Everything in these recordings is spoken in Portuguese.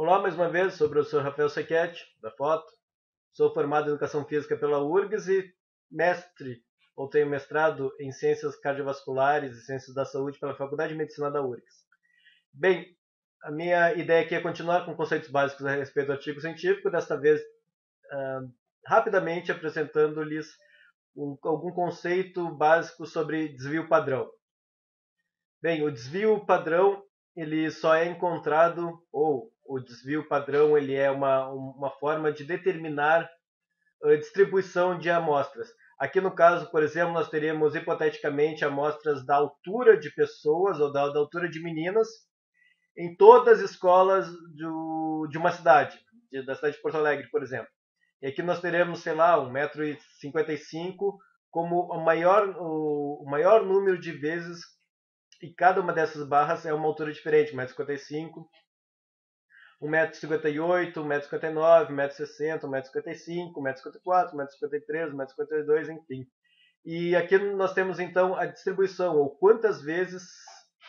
Olá, mais uma vez, sobre o Sr. Rafael Sequete, da foto. Sou formado em Educação Física pela URGS e mestre, ou tenho mestrado em Ciências Cardiovasculares e Ciências da Saúde pela Faculdade de Medicina da URGS. Bem, a minha ideia aqui é continuar com conceitos básicos a respeito do artigo científico, desta vez rapidamente apresentando-lhes algum conceito básico sobre desvio padrão. Bem, o desvio padrão ele só é encontrado, ou o desvio padrão ele é uma forma de determinar a distribuição de amostras. Aqui no caso, por exemplo, nós teríamos hipoteticamente amostras da altura de pessoas ou da altura de meninas em todas as escolas de uma cidade, da cidade de Porto Alegre, por exemplo. E aqui nós teremos, sei lá, 1,55 m como o maior número de vezes, e cada uma dessas barras é uma altura diferente, 1,55 m, 1,58 m, 1,59 m, 1,60 m, 1,55 m, 1,54 m, 1,53 m, 1,52 m, enfim. E aqui nós temos então a distribuição, ou quantas vezes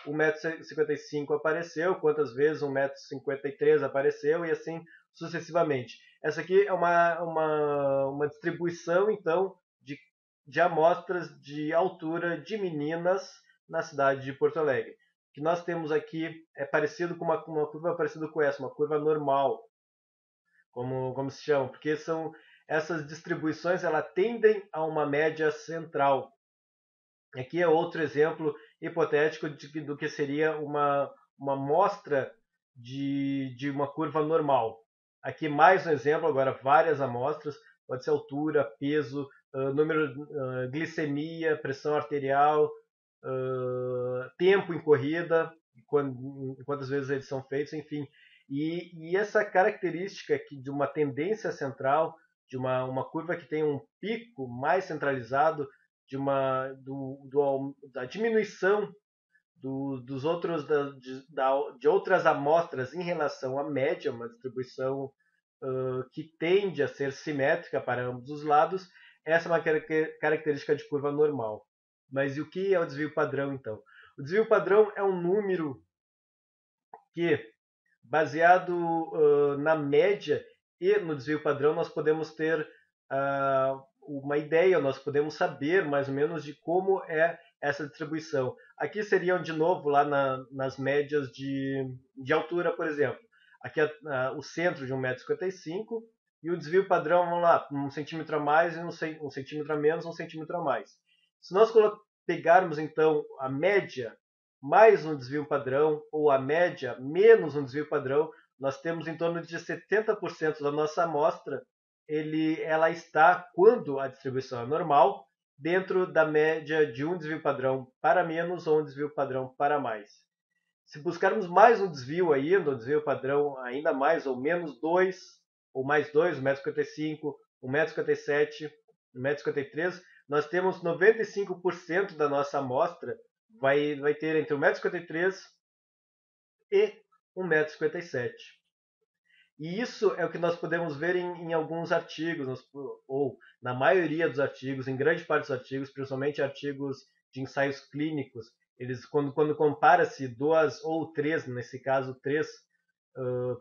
o 1,55 m apareceu, quantas vezes o 1,53 m apareceu, e assim sucessivamente. Essa aqui é uma distribuição, então, de amostras de altura de meninas na cidade de Porto Alegre. O que nós temos aqui é parecido com uma curva parecida com essa, uma curva normal, como se chama, porque são essas distribuições, elas tendem a uma média central. Aqui é outro exemplo hipotético do que seria uma amostra de uma curva normal. Aqui mais um exemplo, agora várias amostras, pode ser altura, peso, número, glicemia, pressão arterial, tempo em corrida, quantas vezes eles são feitos, enfim. E essa característica aqui de uma tendência central, de uma curva que tem um pico mais centralizado, da diminuição dos outros de outras amostras em relação à média, uma distribuição que tende a ser simétrica para ambos os lados. Essa é uma característica de curva normal. Mas e o que é o desvio padrão, então? O desvio padrão é um número que, baseado na média e no desvio padrão, nós podemos ter uma ideia, nós podemos saber mais ou menos de como é essa distribuição. Aqui seriam, de novo, lá nas médias de altura, por exemplo. Aqui é o centro de 1,55 m e o desvio padrão, vamos lá, 1 cm a mais e 1 cm a menos, 1 cm a mais. Se nós pegarmos, então, a média mais um desvio padrão, ou a média menos um desvio padrão, nós temos em torno de 70% da nossa amostra, ela está, quando a distribuição é normal, dentro da média de um desvio padrão para menos ou um desvio padrão para mais. Se buscarmos mais um desvio ainda, um desvio padrão ainda mais, ou menos 2, ou mais 2, 1,55 m, 1,57 m, 1,53 m, nós temos 95% da nossa amostra vai ter entre 1,53 m e 1,57 m. E isso é o que nós podemos ver em alguns artigos, ou na maioria dos artigos, em grande parte dos artigos, principalmente artigos de ensaios clínicos. Eles, quando compara-se duas ou três, nesse caso três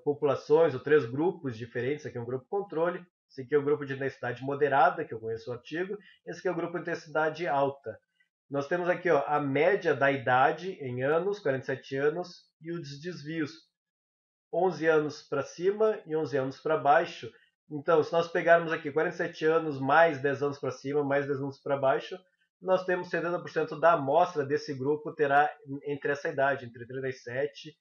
populações ou três grupos diferentes, aqui é um grupo controle, esse aqui é o grupo de intensidade moderada, que eu conheço o artigo, esse aqui é o grupo de intensidade alta. Nós temos aqui a média da idade em anos, 47 anos, e os desvios, 11 anos para cima e 11 anos para baixo. Então, se nós pegarmos aqui 47 anos mais 10 anos para cima, mais 10 anos para baixo, nós temos 70% da amostra desse grupo terá entre essa idade, entre 37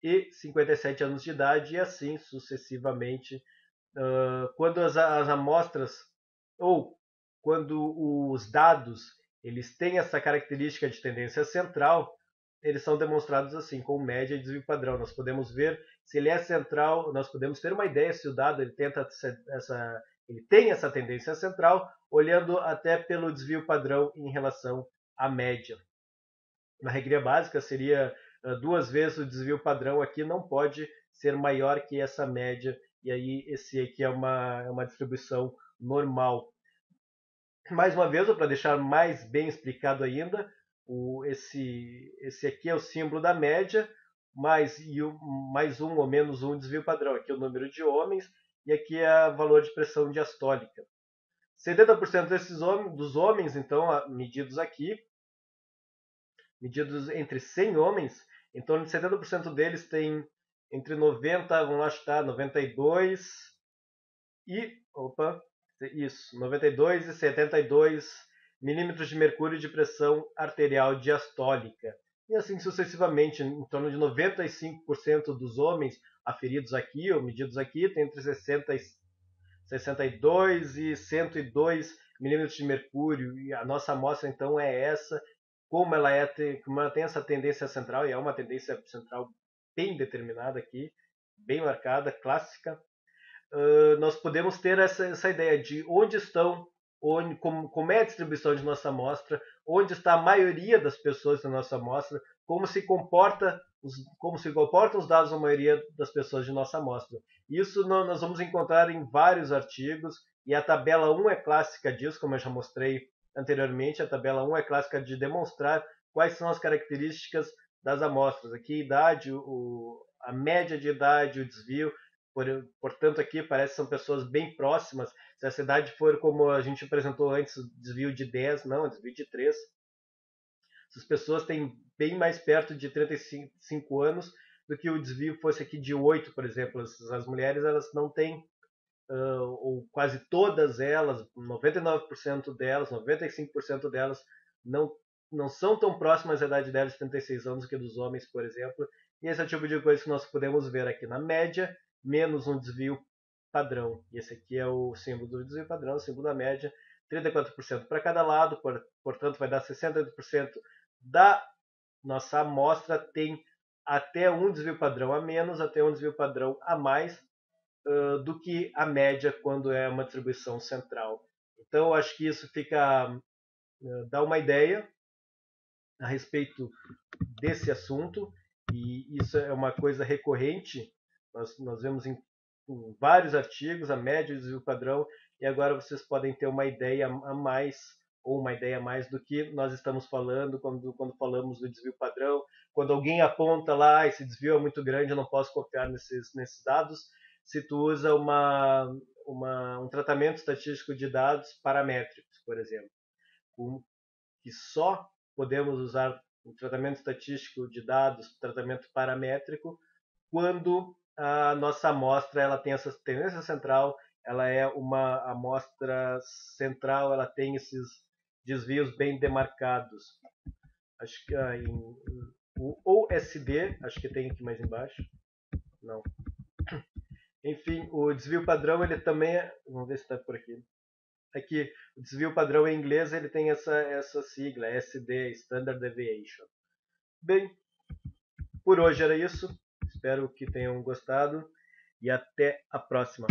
e 57 anos de idade, e assim sucessivamente. Quando as amostras, ou quando os dados eles têm essa característica de tendência central, eles são demonstrados assim, com média e desvio padrão. Nós podemos ver se ele é central, nós podemos ter uma ideia se o dado ele tem essa tendência central, olhando até pelo desvio padrão em relação à média. Na regra básica seria 2 vezes o desvio padrão aqui, não pode ser maior que essa média, e aí esse aqui é uma distribuição normal. Mais uma vez, para deixar mais bem explicado ainda, esse aqui é o símbolo da média, mais um ou menos um desvio padrão. Aqui é o número de homens e aqui é o valor de pressão diastólica. 70% dos homens, então, medidos aqui, medidos entre 100 homens, em torno de 70% deles têm entre 90, vamos lá chutar, 92 92 e 72 milímetros de mercúrio de pressão arterial diastólica. E assim sucessivamente, em torno de 95% dos homens aferidos aqui, ou medidos aqui, tem entre 62 e 102 milímetros de mercúrio, e a nossa amostra então é essa. Como ela tem essa tendência central, e é uma tendência central bem determinada aqui, bem marcada, clássica, nós podemos ter essa ideia de onde estão, como é a distribuição de nossa amostra, onde está a maioria das pessoas da nossa amostra, como se comportam os dados da maioria das pessoas de nossa amostra. Isso nós vamos encontrar em vários artigos, e a tabela 1 é clássica disso, como eu já mostrei anteriormente. A tabela 1 é clássica de demonstrar quais são as características das amostras. Aqui a idade, a média de idade, o desvio. Portanto, aqui parece que são pessoas bem próximas. Se a cidade for como a gente apresentou antes, desvio de 10, não, desvio de 3. Essas pessoas têm bem mais perto de 35 anos do que o desvio fosse aqui de 8, por exemplo. As mulheres, elas não têm, ou quase todas elas, 99% delas, 95% delas, não são tão próximas à idade delas de 36 anos do que dos homens, por exemplo. E esse é o tipo de coisa que nós podemos ver aqui na média, menos um desvio padrão. E esse aqui é o símbolo do desvio padrão, o símbolo da média, 34% para cada lado, portanto vai dar 68% da nossa amostra tem até um desvio padrão a menos, até um desvio padrão a mais do que a média quando é uma distribuição central. Então, acho que isso dá uma ideia a respeito desse assunto, e isso é uma coisa recorrente. Nós vemos em vários artigos a média e o desvio padrão, e agora vocês podem ter uma ideia a mais, ou uma ideia a mais do que nós estamos falando quando falamos do desvio padrão. Quando alguém aponta lá, esse desvio é muito grande, eu não posso confiar nesses dados. Se tu usa um tratamento estatístico de dados paramétricos, por exemplo, que só podemos usar um tratamento estatístico de dados, tratamento paramétrico, quando a nossa amostra ela tem essa tendência central, ela é uma amostra central, ela tem esses desvios bem demarcados. Acho que o OSD, acho que tem aqui mais embaixo. Não. Enfim, o desvio padrão ele também é, vamos ver se está por aqui. Aqui, o desvio padrão em inglês ele tem essa sigla, SD, Standard Deviation. Bem, por hoje era isso. Espero que tenham gostado e até a próxima.